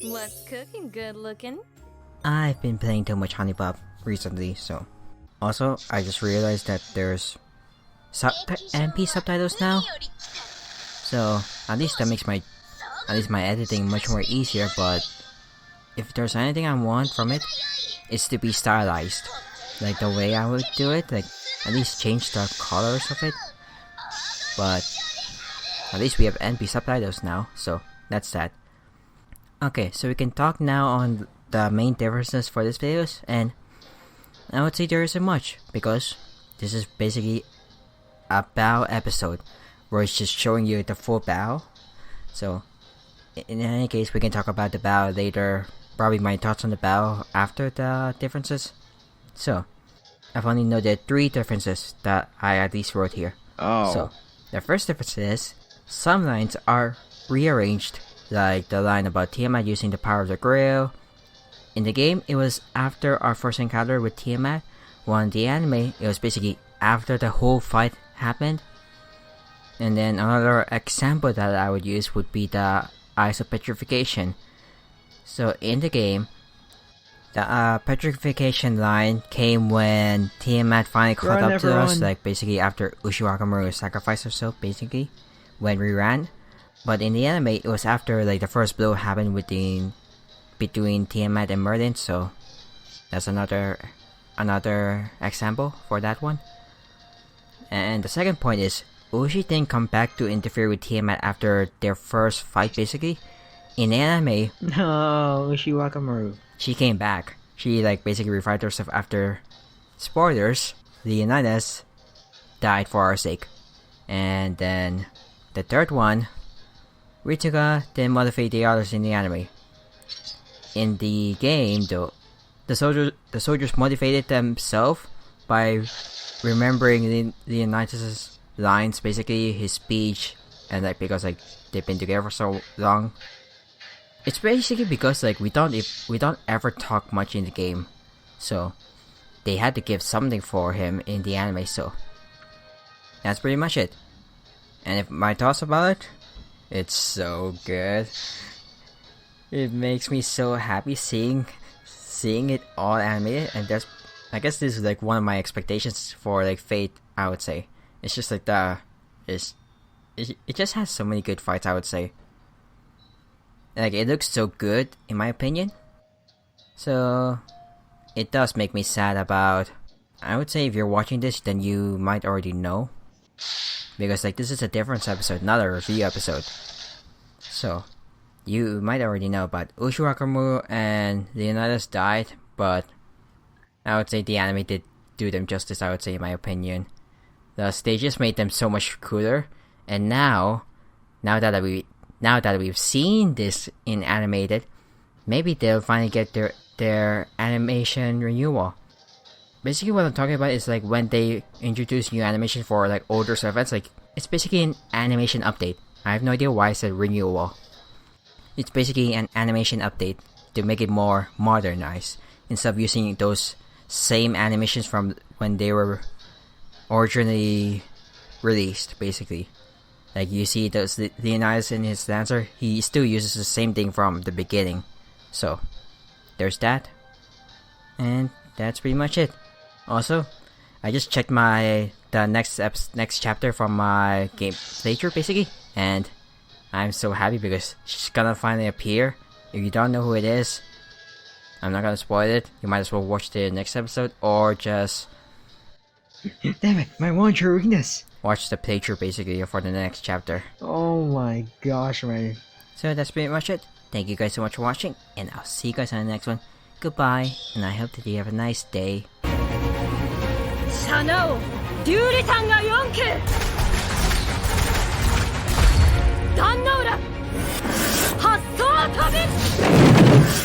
What's cooking, good looking? I've been playing too much Honey Pop recently, so... Also, I just realized that there's MP subtitles now. So, at least that makes my editing much more easier, but... If there's anything I want from it, it's to be stylized. Like the way I would do it, like at least change the colors of it. But at least we have NP subtitles now, so that's that. Okay, so we can talk now on the main differences for this videos, and I would say there isn't much, because this is basically a bow episode, where it's just showing you the full bow. So, in any case, we can talk about the bow later, probably my thoughts on the bow after the differences. So, I've only noted 3 differences that I at least wrote here. So, the first difference is, some lines are rearranged, like the line about Tiamat using the power of the Grail. In the game, it was after our first encounter with Tiamat, while in the anime, it was basically after the whole fight happened. And then another example that I would use would be the Eyes of Petrification. So in the game, the petrification line came when Tiamat finally caught up to us, like basically after Ushiwaka sacrificed herself, basically, when we ran. But in the anime, it was after like the first blow happened between Tiamat and Merlin, so that's another example for that one. And the second point is, Ushi didn't come back to interfere with Tiamat after their first fight, basically. In the anime, No, Ushiwaka. she came back. She like basically revived herself after, spoilers, Leonidas died for our sake. And then the third one, Ritsuka didn't motivate the others in the anime. In the game, though, the soldiers motivated themselves by remembering Leonidas' lines, basically his speech, and like because like they've been together for so long. It's basically because like we don't ever talk much in the game, so they had to give something for him in the anime. So that's pretty much it. And if my thoughts about it, it's so good. It makes me so happy seeing it all animated, and I guess this is like one of my expectations for like Fate. I would say it's just like it just has so many good fights. I would say. Like, it looks so good, in my opinion. So, it does make me sad about... I would say if you're watching this, then you might already know. Because, like, this is a difference episode, not a review episode. So, you might already know, but Ushiwaka and Leonidas died, but... I would say the anime did do them justice, I would say, in my opinion. The stages made them so much cooler, and now that we've seen this in animated, maybe they'll finally get their animation renewal. Basically what I'm talking about is like when they introduce new animation for like older events, like it's basically an animation update. I have no idea why I said renewal. It's basically an animation update to make it more modernized, instead of using those same animations from when they were originally released, basically. Like, you see those Leonidas in his dancer, he still uses the same thing from the beginning. So, there's that. And that's pretty much it. Also, I just checked the next chapter from my game playthrough, basically. And I'm so happy because she's gonna finally appear. If you don't know who it is, I'm not gonna spoil it. You might as well watch the next episode, or just... Damn it, my Wandereriness! watch the playthrough basically for the next chapter. Oh my gosh, man. So that's pretty much it. Thank you guys so much for watching, and I'll see you guys on the next one. Goodbye, and I hope that you have a nice day. シャナをデューリタンが4区壇ノ浦発想飛び